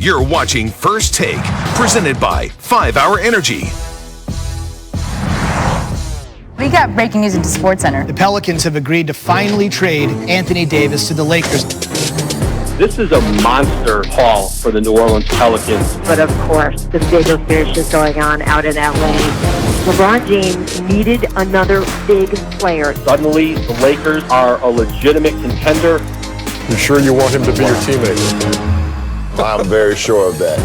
You're watching First Take, presented by 5 Hour Energy. We got breaking news into SportsCenter. The Pelicans have agreed to finally trade Anthony Davis to the Lakers. This is a monster haul for the New Orleans Pelicans. But of course, the big finish is going on out in LA. LeBron James needed another big player. Suddenly, the Lakers are a legitimate contender. You sure you want him to be your teammate? I'm very sure of that.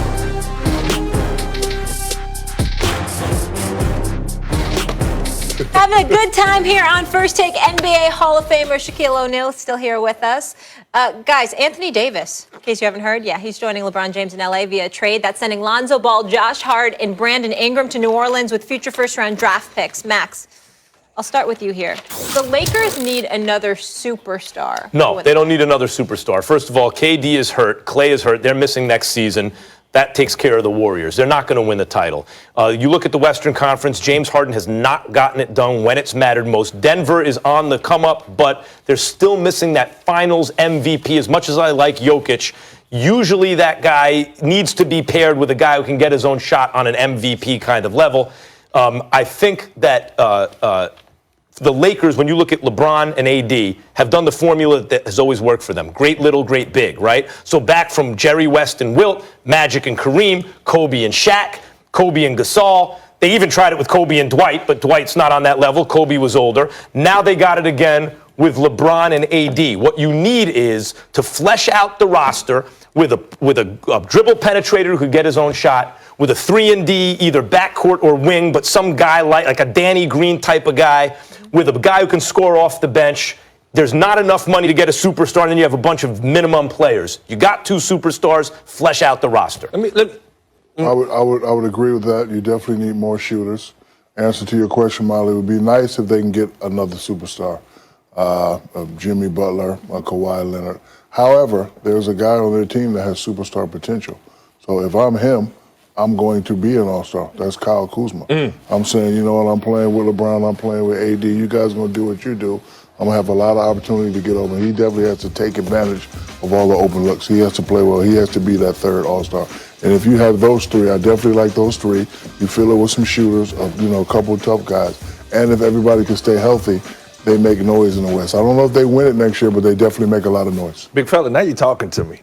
Having a good time here on First Take. NBA Hall of Famer Shaquille O'Neal still here with us. Guys, Anthony Davis, in case you haven't heard, he's joining LeBron James in LA via trade. That's sending Lonzo Ball, Josh Hart, and Brandon Ingram to New Orleans with future first-round draft picks. Max, I'll start with you here. The Lakers need another superstar. No, they don't need another superstar. First of all, KD is hurt. Clay is hurt. They're missing next season. That takes care of the Warriors. They're not going to win the title. You look at the Western Conference, James Harden has not gotten it done when it's mattered most. Denver is on the come up, but they're still missing that finals MVP. As much as I like Jokic, usually that guy needs to be paired with a guy who can get his own shot on an MVP kind of level. I think that the Lakers, when you look at LeBron and AD, have done the formula that has always worked for them. Great little, great big, right? So back from Jerry West and Wilt, Magic and Kareem, Kobe and Shaq, Kobe and Gasol. They even tried it with Kobe and Dwight, but Dwight's not on that level. Kobe was older. Now they got it again with LeBron and AD. What you need is to flesh out the roster with a dribble penetrator who could get his own shot, with a 3-and-D, either backcourt or wing, but some guy like a Danny Green type of guy, with a guy who can score off the bench. There's not enough money to get a superstar, and then you have a bunch of minimum players. You got 2 superstars, flesh out the roster. I would agree with that. You definitely need more shooters. Answer to your question, Molly, it would be nice if they can get another superstar, Jimmy Butler, Kawhi Leonard. However, there's a guy on their team that has superstar potential. So if I'm him, I'm going to be an all-star. That's Kyle Kuzma. I'm saying, you know what, I'm playing with LeBron, I'm playing with AD. You guys are going to do what you do. I'm going to have a lot of opportunity to get over. He definitely has to take advantage of all the open looks. He has to play well. He has to be that third all-star. And if you have those 3, I definitely like those 3. You fill it with some shooters, a couple of tough guys. And if everybody can stay healthy, they make noise in the West. I don't know if they win it next year, but they definitely make a lot of noise. Big fella, now you're talking to me.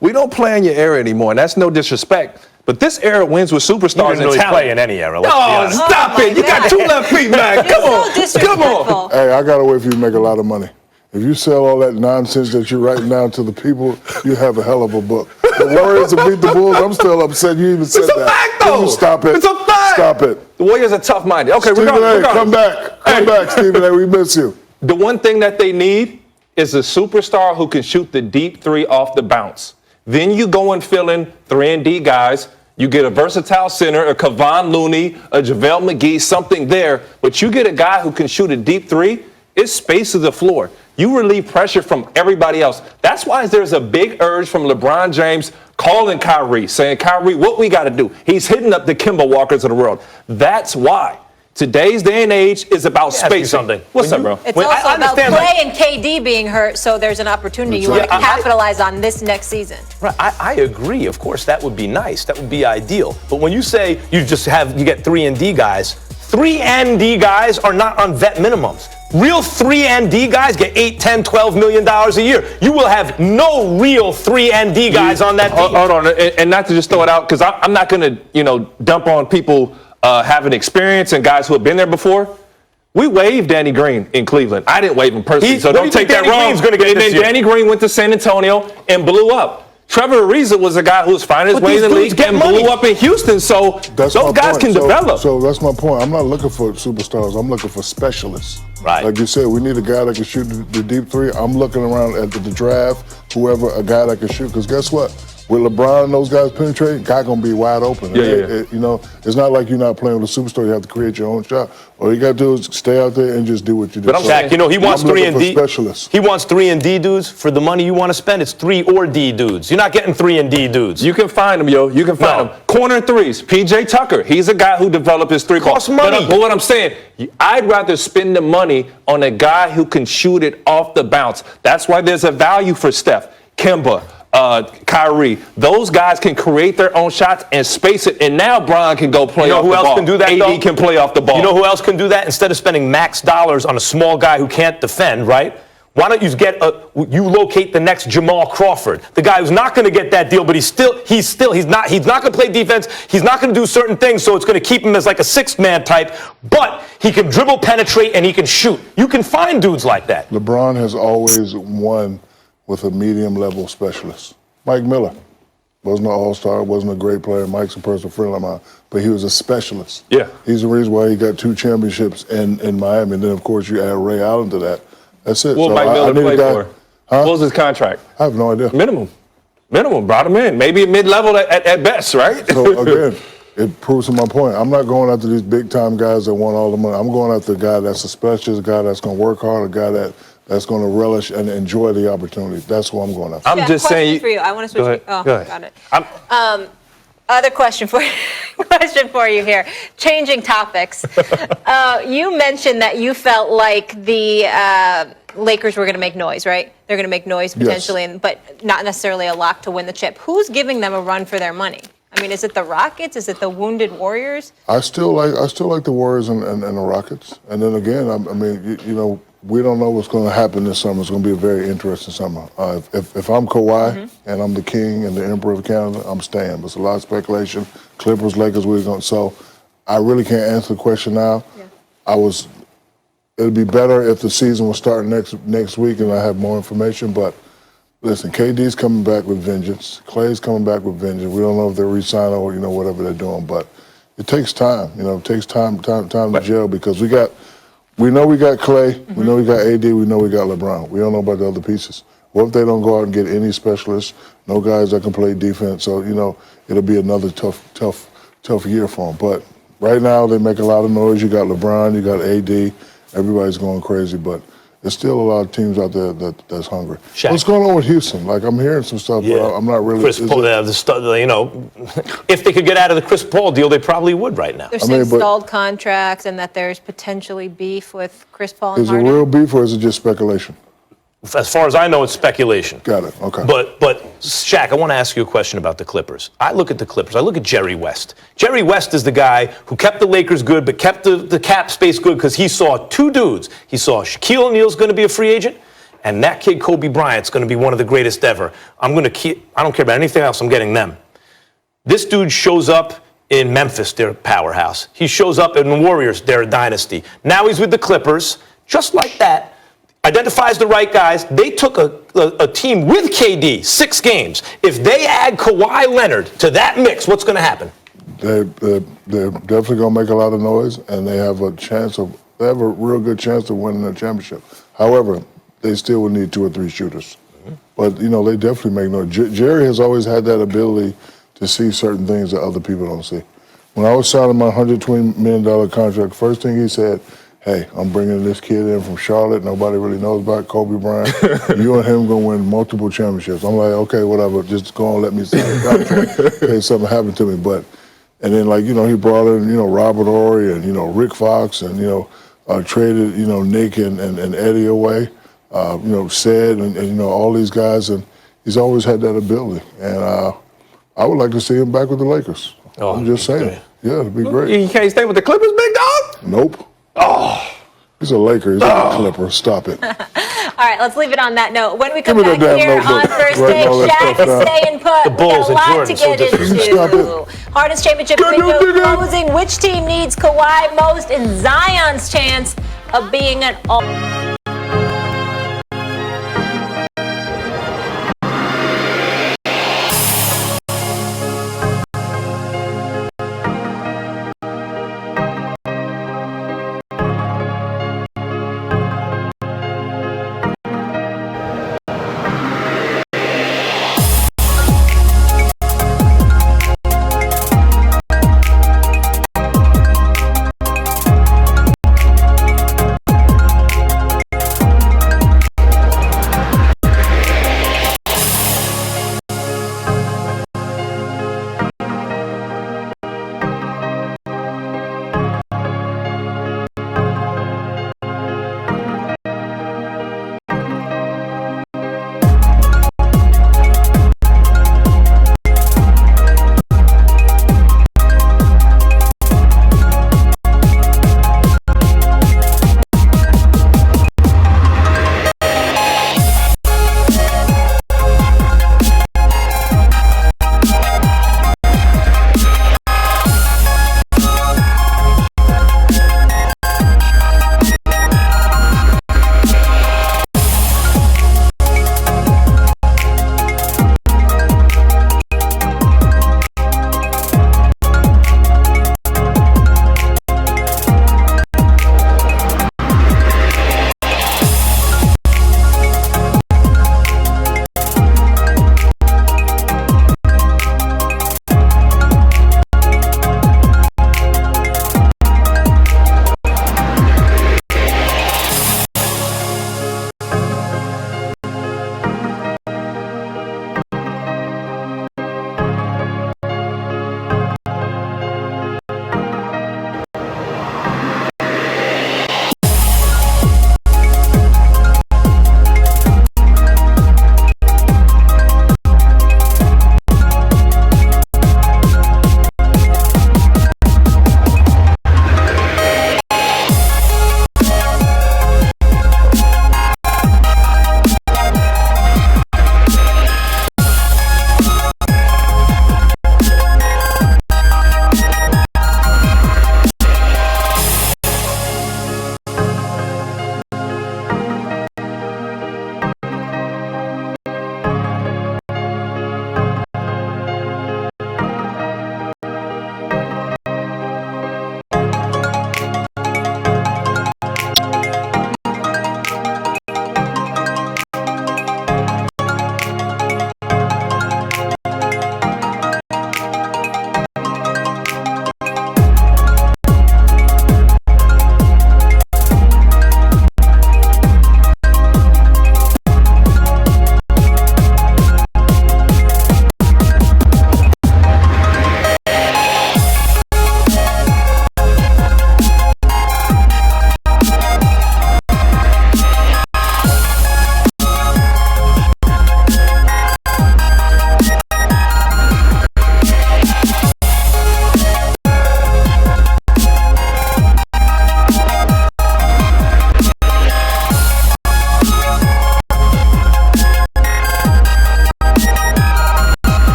We don't play in your era anymore, and that's no disrespect. But this era wins with superstars and really talent. Play in any era. Oh, stop it. You got 2 left feet, man. Come on. Hey, I got to wait for you to make a lot of money. If you sell all that nonsense that you're writing down to the people, you have a hell of a book. The Warriors have beat the Bulls. I'm still upset you even said that. It's a fact, though. Stop it. It's a fact. Stop it. The Warriors are tough-minded. Okay, Stephen we're A., come back. Come back, Stephen A., we miss you. The one thing that they need is a superstar who can shoot the deep 3 off the bounce. Then you go and fill in 3-and-D guys. You get a versatile center, a Kevon Looney, a JaVale McGee, something there. But you get a guy who can shoot a deep 3, it spaces the floor. You relieve pressure from everybody else. That's why there's a big urge from LeBron James calling Kyrie, saying, Kyrie, what we got to do? He's hitting up the Kemba Walkers of the world. That's why. Today's day and age is about space. What's up, bro? It's also about Clay and KD being hurt, so there's an opportunity. You want to capitalize on this next season. Right, I agree. Of course, that would be nice. That would be ideal. But when you say you get 3-and-D guys, 3-and-D guys are not on vet minimums. Real 3-and-D guys get $8, $10, $12 million a year. You will have no real 3-and-D guys on that team. Hold on, and not to just throw it out, because I'm not going to, dump on people having experience and guys who have been there before. We waived Danny Green in Cleveland. I didn't waive him personally, so don't take that wrong. And then Danny Green went to San Antonio and blew up. Trevor Ariza was a guy who was finding his way in the league and blew up in Houston, so those guys can develop. So that's my point. I'm not looking for superstars. I'm looking for specialists. Right. Like you said, we need a guy that can shoot the deep 3. I'm looking around at the draft, a guy that can shoot, because guess what? With LeBron and those guys penetrating, guy gonna be wide open. It's not like you're not playing with a superstar. You have to create your own shot. All you gotta do is stay out there and just do what you do. But I'm saying, he wants 3-and-D specialists. He wants 3-and-D dudes. For the money you want to spend, it's 3 or D dudes. You're not getting 3-and-D dudes. You can find them, yo. You can find them. Corner 3s. PJ Tucker. He's a guy who developed his 3-ball. Costs money. But what I'm saying, I'd rather spend the money on a guy who can shoot it off the bounce. That's why there's a value for Steph, Kemba, Kyrie. Those guys can create their own shots and space it, and now Bron can go play off the ball. Who else can do that, AD can play off the ball. You know who else can do that? Instead of spending max dollars on a small guy who can't defend, right? Why don't you you locate the next Jamal Crawford, the guy who's not going to get that deal, but he's not going to play defense. He's not going to do certain things, so it's going to keep him as like a sixth-man type. But he can dribble, penetrate, and he can shoot. You can find dudes like that. LeBron has always won with a medium-level specialist. Mike Miller wasn't an all-star, wasn't a great player. Mike's a personal friend of mine, but he was a specialist. Yeah, he's the reason why he got 2 championships in Miami. And then, of course, you add Ray Allen to that. That's it. What Mike Miller played for? What was his contract? I have no idea. Minimum. Brought him in. Maybe mid-level at best, right? So, again, it proves to my point. I'm not going after these big-time guys that want all the money. I'm going after a guy that's a specialist, a guy that's going to work hard, a guy that's going to relish and enjoy the opportunity. That's what I'm going after. I'm just saying. For you. I want to switch. Go ahead. Got it. Other question for you here. Changing topics. You mentioned that you felt like the Lakers were going to make noise, right? They're going to make noise potentially, yes, but not necessarily a lock to win the chip. Who's giving them a run for their money? I mean, is it the Rockets? Is it the wounded Warriors? I still like the Warriors and the Rockets. And then again, I mean, you know, we don't know what's going to happen this summer. It's going to be a very interesting summer. If I'm Kawhi and I'm the king and the emperor of Canada, I'm staying. There's a lot of speculation. Clippers, Lakers, we're going. So I really can't answer the question now. Yeah. It'd be better if the season was starting next week and I have more information. But listen, KD's coming back with vengeance. Clay's coming back with vengeance. We don't know if they're re-signing or whatever they're doing. But it takes time. It takes time to gel because we know we got Clay, we know we got AD, we know we got LeBron. We don't know about the other pieces. What if they don't go out and get any specialists, no guys that can play defense? So, it'll be another tough year for them. But right now they make a lot of noise. You got LeBron, you got AD, everybody's going crazy. But there's still a lot of teams out there that's hungry. Shaq. What's going on with Houston? Like, I'm hearing some stuff, but I'm not really. Chris Paul, if they could get out of the Chris Paul deal, they probably would right now. There's installed contracts and that there's potentially beef with Chris Paul and Harden. Is it real beef or is it just speculation? As far as I know, it's speculation. Got it. Okay. But Shaq, I want to ask you a question about the Clippers. I look at the Clippers. I look at Jerry West. Jerry West is the guy who kept the Lakers good, but kept the cap space good because he saw 2 dudes. He saw Shaquille O'Neal's going to be a free agent, and that kid Kobe Bryant's going to be one of the greatest ever. I don't care about anything else. I'm getting them. This dude shows up in Memphis, their powerhouse. He shows up in the Warriors, their dynasty. Now he's with the Clippers, just like that. Identifies the right guys. They took a team with KD, 6 games. If they add Kawhi Leonard to that mix, what's going to happen? They're definitely going to make a lot of noise, and they have a real good chance of winning the championship. However, they still will need 2 or 3 shooters. But, they definitely make noise. Jerry has always had that ability to see certain things that other people don't see. When I was signing my $120 million contract, first thing he said, hey, I'm bringing this kid in from Charlotte. Nobody really knows about Kobe Bryant. You and him going to win multiple championships. I'm like, okay, whatever. Just go and let me sign the contract in case something happened to me. And then, he brought in, Robert Horry and, Rick Fox and, traded, Nick and Eddie away, Said and all these guys. And he's always had that ability. And I would like to see him back with the Lakers. I'm just saying. Yeah, it'd be great. You can't stay with the Clippers, big dog? Nope. Oh, he's a Laker. He's not a Clipper. Stop it. All right, let's leave it on that note. When we come back here on First Take, Shaq is staying put. The Bulls we got a lot to get into. Hardest championship window closing. Which team needs Kawhi most in Zion's chance of being an all?